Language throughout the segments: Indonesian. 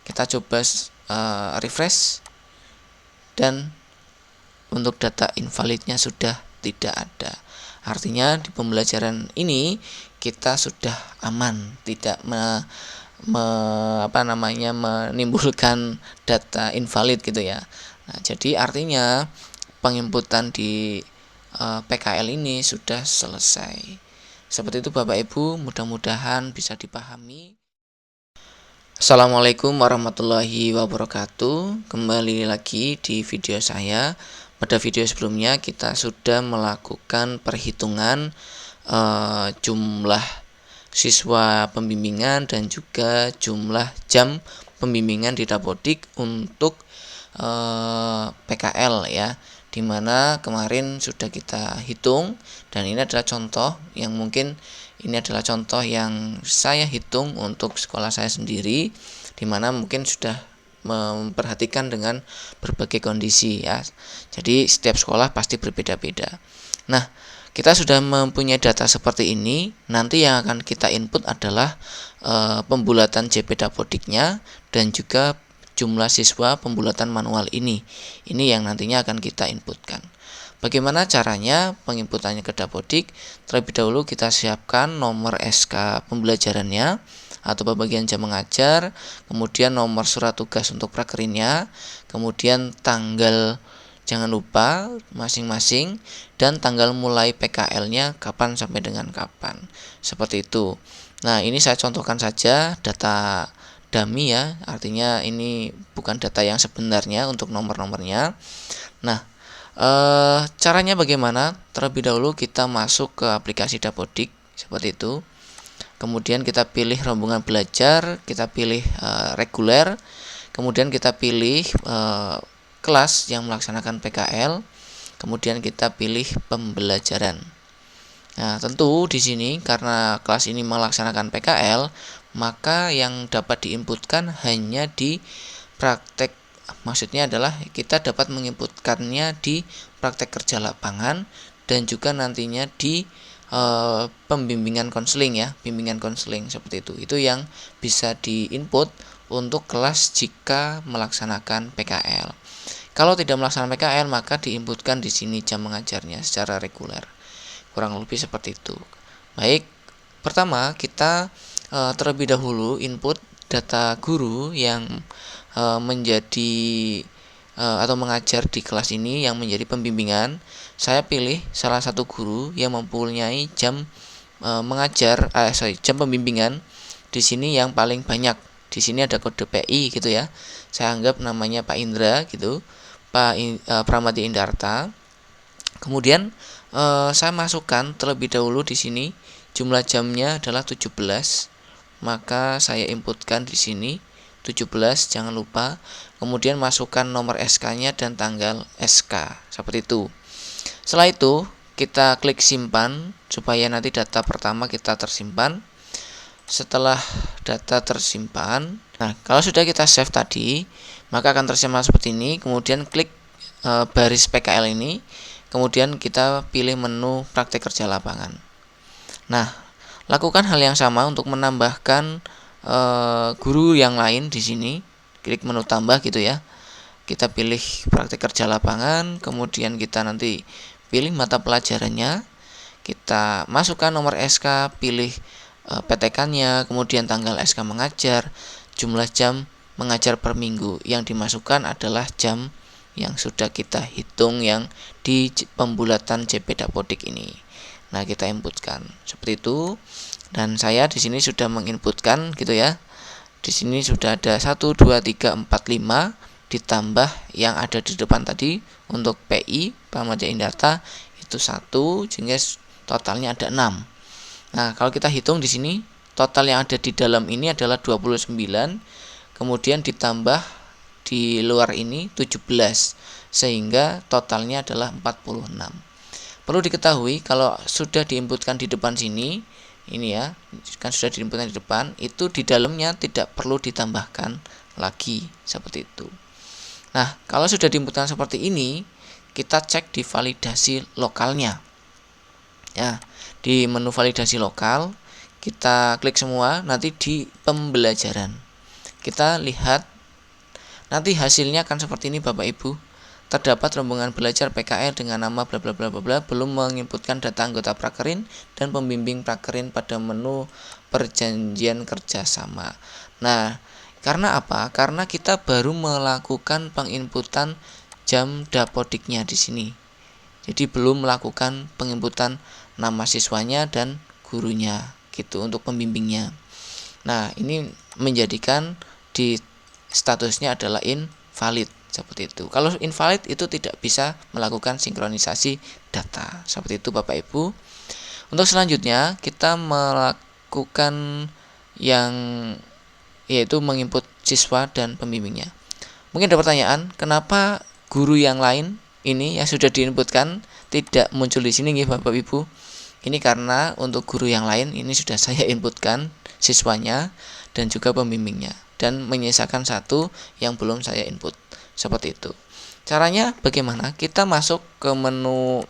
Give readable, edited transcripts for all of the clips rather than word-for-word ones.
Kita coba refresh, dan untuk data invalidnya sudah tidak ada. Artinya di pembelajaran ini kita sudah aman, tidak menimbulkan data invalid gitu ya. Nah, jadi artinya penginputan di PKL ini sudah selesai. Seperti itu Bapak Ibu, mudah-mudahan bisa dipahami. Assalamualaikum warahmatullahi wabarakatuh. Kembali lagi di video saya. Pada video sebelumnya kita sudah melakukan perhitungan jumlah siswa pembimbingan dan juga jumlah jam pembimbingan di Dapodik untuk PKL ya, dimana kemarin sudah kita hitung, dan ini adalah contoh yang saya hitung untuk sekolah saya sendiri, dimana mungkin sudah memperhatikan dengan berbagai kondisi ya. Jadi setiap sekolah pasti berbeda-beda. Nah, kita sudah mempunyai data seperti ini. Nanti yang akan kita input adalah pembulatan JP Dapodiknya dan juga jumlah siswa pembulatan manual ini. Ini yang nantinya akan kita inputkan. Bagaimana caranya penginputannya ke Dapodik? Terlebih dahulu kita siapkan nomor SK pembelajarannya atau pembagian jam mengajar, kemudian nomor surat tugas untuk prakerinnya, kemudian tanggal jangan lupa masing-masing, dan tanggal mulai PKL-nya kapan sampai dengan kapan. Seperti itu. Nah, ini saya contohkan saja data dummy ya, artinya ini bukan data yang sebenarnya untuk nomor-nomornya. Nah, caranya bagaimana? Terlebih dahulu kita masuk ke aplikasi Dapodik seperti itu. Kemudian kita pilih rombongan belajar, kita pilih reguler, kemudian kita pilih kelas yang melaksanakan PKL, kemudian kita pilih pembelajaran. Nah, tentu di sini karena kelas ini melaksanakan PKL, maka yang dapat diinputkan hanya di praktek. Maksudnya adalah kita dapat menginputkannya di praktek kerja lapangan dan juga nantinya di pembimbingan konseling ya, bimbingan konseling seperti itu. Itu yang bisa diinput untuk kelas jika melaksanakan PKL. Kalau tidak melaksanakan PKL, maka diinputkan di sini jam mengajarnya secara reguler. Kurang lebih seperti itu. Baik, pertama kita terlebih dahulu input data guru yang menjadi atau mengajar di kelas ini yang menjadi pembimbingan. Saya pilih salah satu guru yang mempunyai jam jam pembimbingan di sini yang paling banyak. Di sini ada kode PI gitu ya. Saya anggap namanya Pak Indra gitu, Pramadi Indarta. Kemudian saya masukkan terlebih dahulu di sini jumlah jamnya adalah 17. Maka saya inputkan di sini 17, jangan lupa. Kemudian masukkan nomor SK-nya dan tanggal SK, seperti itu. Setelah itu, kita klik simpan supaya nanti data pertama kita tersimpan. Setelah data tersimpan, nah kalau sudah kita save tadi, maka akan tersimpan seperti ini. Kemudian klik baris PKL ini, kemudian kita pilih menu praktek kerja lapangan. Nah, lakukan hal yang sama untuk menambahkan guru yang lain di sini. Klik menu tambah gitu ya. Kita pilih praktek kerja lapangan, kemudian kita nanti pilih mata pelajarannya. Kita masukkan nomor SK, pilih PTK-nya, kemudian tanggal SK mengajar, jumlah jam mengajar per minggu. Yang dimasukkan adalah jam yang sudah kita hitung yang di pembulatan JP Dapodik ini. Nah, kita inputkan seperti itu. Dan saya di sini sudah menginputkan gitu ya. Di sini sudah ada 1 2 3 4 5 ditambah yang ada di depan tadi untuk PI Pramadi Indarta itu 1, sehingga totalnya ada 6. Nah, kalau kita hitung di sini total yang ada di dalam ini adalah 29, kemudian ditambah di luar ini 17, sehingga totalnya adalah 46. Perlu diketahui kalau sudah diinputkan di depan sini, ini ya, kan sudah diinputkan di depan, itu di dalamnya tidak perlu ditambahkan lagi, seperti itu. Nah, kalau sudah diinputkan seperti ini, kita cek di validasi lokalnya. Ya, di menu validasi lokal, kita klik semua, nanti di pembelajaran. Kita lihat Nanti hasilnya akan seperti ini Bapak Ibu. Terdapat rombongan belajar PKL dengan nama bla bla bla bla bla belum menginputkan data anggota prakerin dan pembimbing prakerin pada menu perjanjian kerjasama. Nah, karena apa? Karena kita baru melakukan penginputan jam dapodiknya di sini. Jadi belum melakukan penginputan nama siswanya dan gurunya gitu untuk pembimbingnya. Nah, ini menjadikan di statusnya adalah invalid seperti itu. Kalau invalid itu tidak bisa melakukan sinkronisasi data. Seperti itu Bapak Ibu. Untuk selanjutnya kita melakukan yang yaitu menginput siswa dan pembimbingnya. Mungkin ada pertanyaan, kenapa guru yang lain ini yang sudah diinputkan tidak muncul di sini ya Bapak Ibu? Ini karena untuk guru yang lain ini sudah saya inputkan siswanya dan juga pembimbingnya dan menyisakan satu yang belum saya input. Seperti itu. Caranya bagaimana? Kita masuk ke menu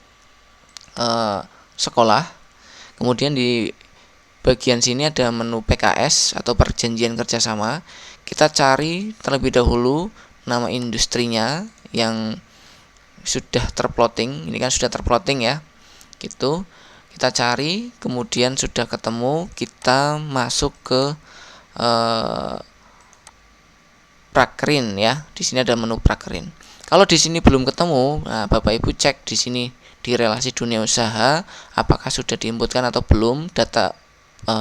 sekolah. Kemudian di bagian sini ada menu PKS atau perjanjian kerjasama. Kita cari terlebih dahulu nama industrinya yang sudah terplotting. Ini kan sudah terplotting ya. Gitu. Kita cari, kemudian sudah ketemu, kita masuk ke prakerin ya. Di sini ada menu prakerin. Kalau di sini belum ketemu, nah Bapak Ibu cek di sini di relasi dunia usaha apakah sudah diinputkan atau belum data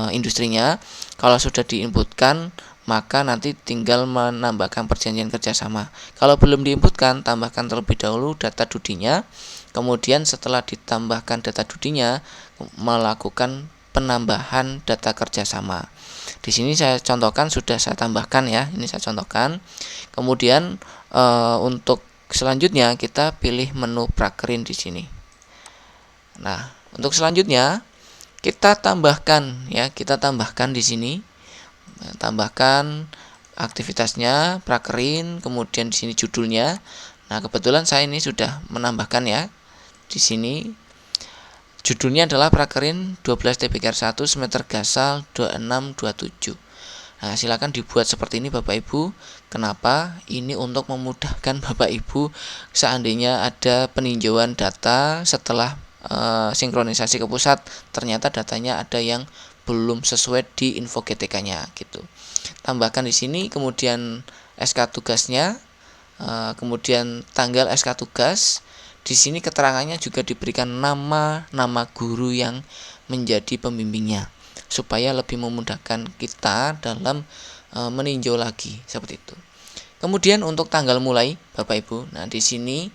industrinya. Kalau sudah diinputkan, maka nanti tinggal menambahkan perjanjian kerjasama. Kalau belum diinputkan, tambahkan terlebih dahulu data dudinya. Kemudian setelah ditambahkan data dudinya, melakukan penambahan data kerjasama. Di sini saya contohkan, sudah saya tambahkan ya. Ini saya contohkan. Kemudian untuk selanjutnya kita pilih menu prakerin di sini. Nah, untuk selanjutnya kita tambahkan ya, kita tambahkan di sini. Tambahkan aktivitasnya prakerin, kemudian di sini judulnya. Nah, kebetulan saya ini sudah menambahkan ya. Di sini judulnya adalah prakerin 12 TBK 1 semester gasal 2627. Nah, silakan dibuat seperti ini Bapak Ibu. Kenapa? Ini untuk memudahkan Bapak Ibu seandainya ada peninjauan data setelah sinkronisasi ke pusat, ternyata datanya ada yang belum sesuai di info GTK-nya gitu. Tambahkan di sini, kemudian SK tugasnya, kemudian tanggal SK tugas. Di sini keterangannya juga diberikan nama guru yang menjadi pembimbingnya supaya lebih memudahkan kita dalam meninjau lagi seperti itu. Kemudian untuk tanggal mulai Bapak Ibu, nah di sini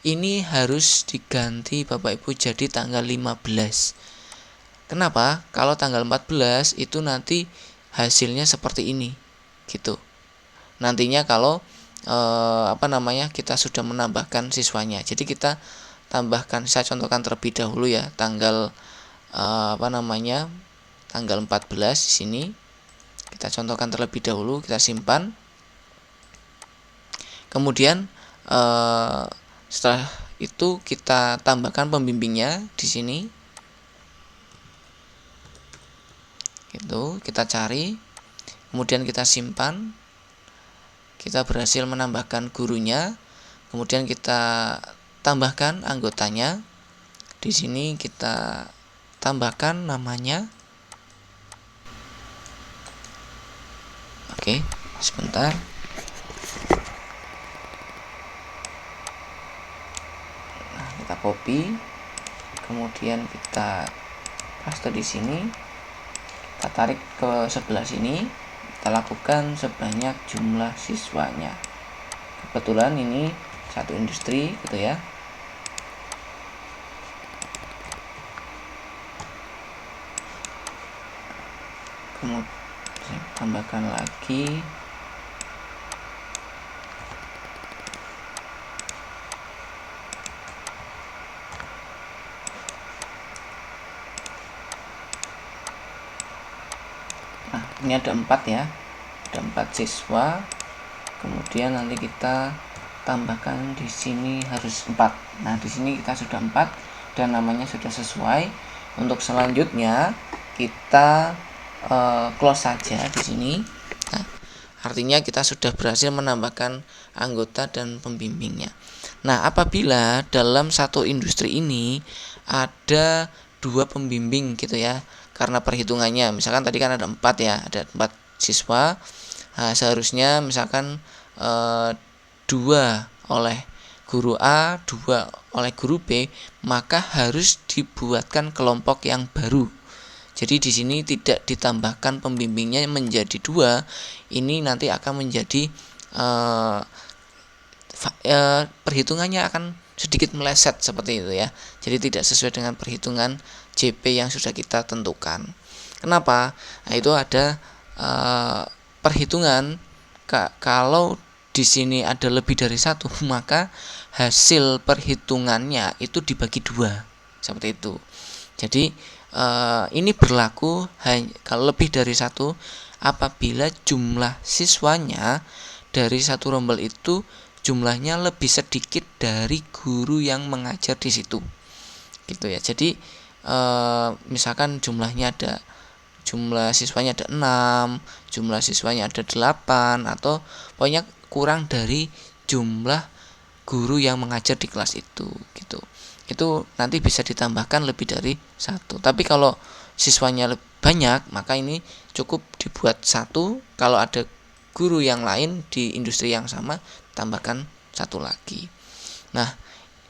ini harus diganti Bapak Ibu jadi tanggal 15. Kenapa? Kalau tanggal 14 itu nanti hasilnya seperti ini gitu. Nantinya kalau kita sudah menambahkan siswanya. Jadi kita tambahkan, saya contohkan terlebih dahulu ya, tanggal tanggal 14 di sini. Kita contohkan terlebih dahulu, kita simpan. Kemudian setelah itu kita tambahkan pembimbingnya di sini. Gitu, kita cari. Kemudian kita simpan. Kita berhasil menambahkan gurunya. Kemudian kita tambahkan anggotanya. Di sini kita tambahkan namanya. Oke, sebentar. Nah, kita copy. Kemudian kita paste di sini. Kita tarik ke sebelah sini. Kita lakukan sebanyak jumlah siswanya. Kebetulan ini satu industri gitu ya. Kemudian saya tambahkan lagi. Nah, ini ada 4 ya. Ada 4 siswa. Kemudian nanti kita tambahkan di sini harus 4. Nah, di sini kita sudah 4 dan namanya sudah sesuai. Untuk selanjutnya kita close saja di sini. Nah, Artinya kita sudah berhasil menambahkan anggota dan pembimbingnya. Nah, apabila dalam satu industri ini ada 2 pembimbing gitu ya, karena perhitungannya misalkan tadi kan ada 4 ya, ada 4 siswa. Nah, seharusnya misalkan 2 oleh guru A, 2 oleh guru B, maka harus dibuatkan kelompok yang baru. Jadi di sini tidak ditambahkan pembimbingnya menjadi 2, ini nanti akan menjadi perhitungannya akan sedikit meleset seperti itu ya. Jadi tidak sesuai dengan perhitungan JP yang sudah kita tentukan. Kenapa? Nah, itu ada perhitungan kalau di sini ada lebih dari 1, maka hasil perhitungannya itu dibagi 2 seperti itu. Jadi ini berlaku kalau lebih dari 1 apabila jumlah siswanya dari satu rombel itu jumlahnya lebih sedikit dari guru yang mengajar di situ, gitu ya. Jadi misalkan jumlah siswanya ada 6, jumlah siswanya ada 8, atau pokoknya kurang dari jumlah guru yang mengajar di kelas itu, gitu. Itu nanti bisa ditambahkan lebih dari 1. Tapi kalau siswanya banyak, maka ini cukup dibuat 1. Kalau ada guru yang lain di industri yang sama, tambahkan 1 lagi. Nah,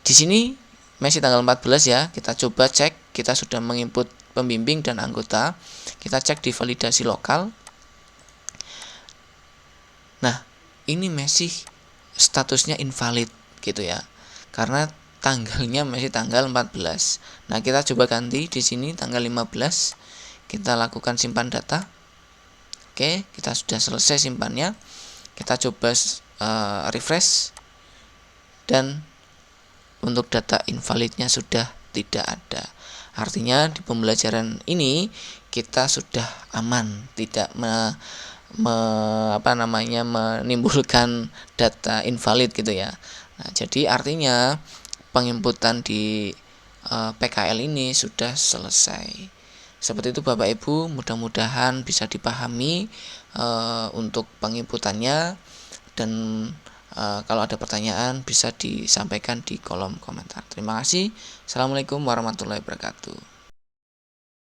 di sini masih tanggal 14 ya. Kita coba cek, kita sudah menginput pembimbing dan anggota. Kita cek di validasi lokal. Nah, ini masih statusnya invalid gitu ya. Karena tanggalnya masih tanggal 14. Nah, kita coba ganti di sini tanggal 15. Kita lakukan simpan data. Oke, kita sudah selesai simpannya. Kita coba refresh, dan untuk data invalidnya sudah tidak ada. Artinya di pembelajaran ini kita sudah aman, tidak menimbulkan data invalid gitu ya. Nah, jadi artinya penginputan di PKL ini sudah selesai. Seperti itu Bapak Ibu, mudah-mudahan bisa dipahami untuk penginputannya, dan kalau ada pertanyaan bisa disampaikan di kolom komentar. Terima kasih. Assalamualaikum warahmatullahi wabarakatuh.